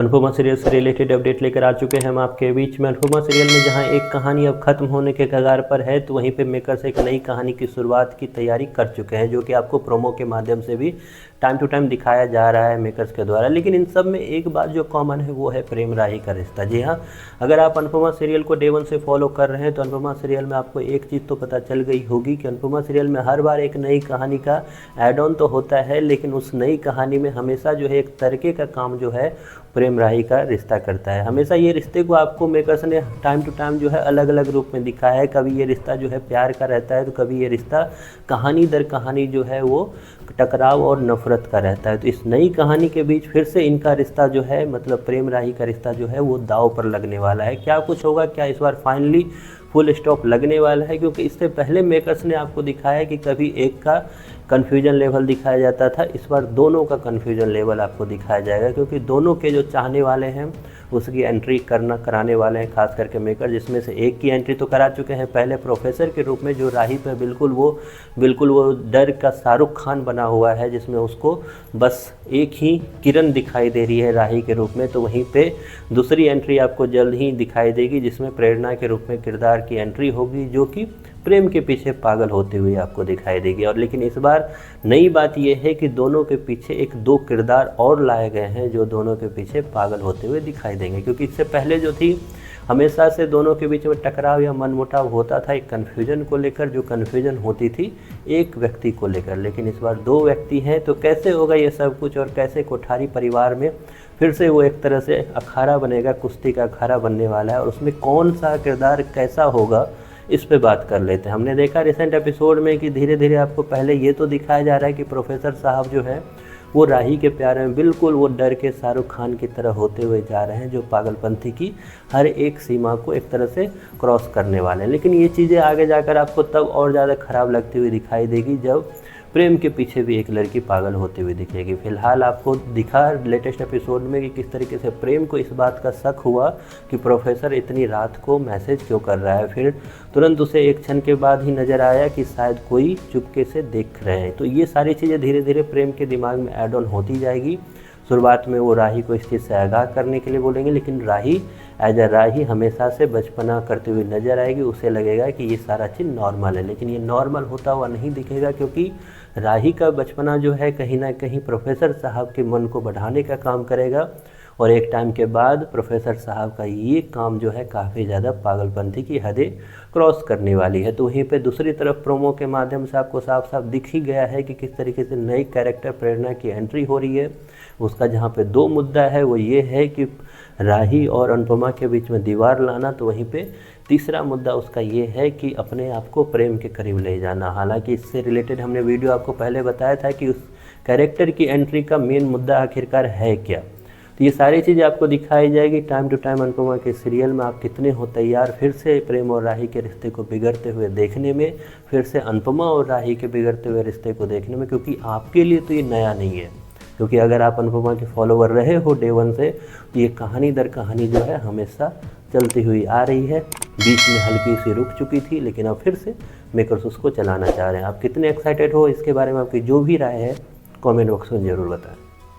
Anupama serial से related update लेकर आ चुके हैं हम आपके बीच में। अनुपमा सीरियल में जहां एक कहानी अब खत्म होने के कगार पर है, तो वहीं पे मेकर्स एक नई कहानी की शुरुआत की तैयारी कर चुके हैं, जो कि आपको प्रोमो के माध्यम से भी टाइम टू टाइम दिखाया जा रहा है मेकर्स के द्वारा। लेकिन इन सब में एक बात जो कॉमन है वो है प्रेम राही का रिश्ता। जी हाँ, अगर आप अनुपमा सीरियल को डे वन से फॉलो कर रहे हैं तो अनुपमा सीरियल में आपको एक चीज़ तो पता चल गई होगी कि अनुपमा सीरियल में हर बार एक नई कहानी का ऐड ऑन तो होता है, लेकिन उस नई कहानी में हमेशा जो है एक तरीके का काम जो है प्रेम राही का रिश्ता करता है। हमेशा ये रिश्ते को आपको मेकर्स ने टाइम टू टाइम जो है अलग अलग रूप में दिखाया है। कभी ये रिश्ता जो है प्यार का रहता है, तो कभी ये रिश्ता कहानी दर कहानी जो है वो टकराव और नफरत का रहता है। तो इस नई कहानी के बीच फिर से इनका रिश्ता जो है, मतलब प्रेम राही का रिश्ता जो है वो दाव पर लगने वाला है। क्या कुछ होगा, क्या इस बार फाइनली फुल स्टॉप लगने वाला है? क्योंकि इससे पहले मेकर्स ने आपको दिखाया कि कभी एक का कन्फ्यूजन लेवल दिखाया जाता था, इस बार दोनों का कन्फ्यूजन लेवल आपको दिखाया जाएगा, क्योंकि दोनों के जो चाहने वाले हैं उसकी एंट्री कराने वाले हैं, खास करके मेकर, जिसमें से एक की एंट्री तो करा चुके हैं पहले प्रोफेसर के रूप में, जो राही पे बिल्कुल वो डर का शाहरुख खान बना हुआ है, जिसमें उसको बस एक ही किरण दिखाई दे रही है राही के रूप में। तो वहीं पे दूसरी एंट्री आपको जल्द ही दिखाई देगी, जिसमें प्रेरणा के रूप में किरदार की एंट्री होगी, जो कि प्रेम के पीछे पागल होते हुए आपको दिखाई देगी। और लेकिन इस बार नई बात यह है कि दोनों के पीछे एक दो किरदार और लाए गए हैं, जो दोनों के पीछे पागल होते हुए दिखाई देंगे। क्योंकि इससे पहले जो थी, हमेशा से दोनों के बीच में टकराव या मनमुटाव होता था एक कन्फ्यूजन को लेकर, जो कन्फ्यूजन होती थी एक व्यक्ति को लेकर। लेकिन इस बार दो व्यक्ति हैं, तो कैसे होगा ये सब कुछ, और कैसे कोठारी परिवार में फिर से वो एक तरह से अखाड़ा बनेगा, कुश्ती का अखाड़ा बनने वाला है, और उसमें कौन सा किरदार कैसा होगा, इस पे बात कर लेते हैं। हमने देखा रिसेंट एपिसोड में कि धीरे धीरे आपको पहले ये तो दिखाया जा रहा है कि प्रोफेसर साहब जो है वो राही के प्यार में बिल्कुल वो डर के शाहरुख खान की तरह होते हुए जा रहे हैं, जो पागलपंथी की हर एक सीमा को एक तरह से क्रॉस करने वाले हैं। लेकिन ये चीज़ें आगे जाकर आपको तब और ज़्यादा ख़राब लगती हुई दिखाई देगी, जब प्रेम के पीछे भी एक लड़की पागल होती हुई दिखेगी। फिलहाल आपको दिखा लेटेस्ट एपिसोड में कि किस तरीके से प्रेम को इस बात का शक हुआ कि प्रोफेसर इतनी रात को मैसेज क्यों कर रहा है। फिर तुरंत उसे एक क्षण के बाद ही नज़र आया कि शायद कोई चुपके से देख रहे हैं। तो ये सारी चीज़ें धीरे धीरे प्रेम के दिमाग में ऐड ऑन होती जाएगी। शुरुआत में वो राही को इस चीज़ से आगाह करने के लिए बोलेंगे, लेकिन राही एज अ राही हमेशा से बचपना करते हुए नजर आएगी। उसे लगेगा कि ये सारा चीज़ नॉर्मल है, लेकिन ये नॉर्मल होता हुआ नहीं दिखेगा, क्योंकि राही का बचपना जो है कहीं ना कहीं प्रोफेसर साहब के मन को बढ़ाने का काम करेगा। और एक टाइम के बाद प्रोफेसर साहब का ये काम जो है काफ़ी ज़्यादा पागलपंथी की हदें क्रॉस करने वाली है। तो वहीं पे दूसरी तरफ प्रोमो के माध्यम से आपको साफ साफ दिख ही गया है कि किस तरीके से नई कैरेक्टर प्रेरणा की एंट्री हो रही है। उसका जहाँ पे दो मुद्दा है वो ये है कि राही और अनुपमा के बीच में दीवार लाना, तो वहीं पे तीसरा मुद्दा उसका ये है कि अपने आप को प्रेम के करीब ले जाना। हालांकि इससे रिलेटेड हमने वीडियो आपको पहले बताया था कि उस कैरेक्टर की एंट्री का मेन मुद्दा आखिरकार है क्या। तो ये सारी चीज़ें आपको दिखाई जाएगी टाइम टू टाइम अनुपमा के सीरियल में। आप कितने हो तैयार फिर से प्रेम और राही के रिश्ते को बिगड़ते हुए देखने में, फिर से अनुपमा और राही के बिगड़ते हुए रिश्ते को देखने में? क्योंकि आपके लिए तो ये नया नहीं है, क्योंकि अगर आप अनुपमा के फॉलोवर रहे हो डे वन से, तो ये कहानी दर कहानी जो है हमेशा चलती हुई आ रही है। बीच में हल्की सी रुक चुकी थी, लेकिन अब फिर से मेकर्स उसको चलाना चाह रहे हैं। आप कितने एक्साइटेड हो इसके बारे में, आपकी जो भी राय है कमेंट बॉक्स में ज़रूर बताएं।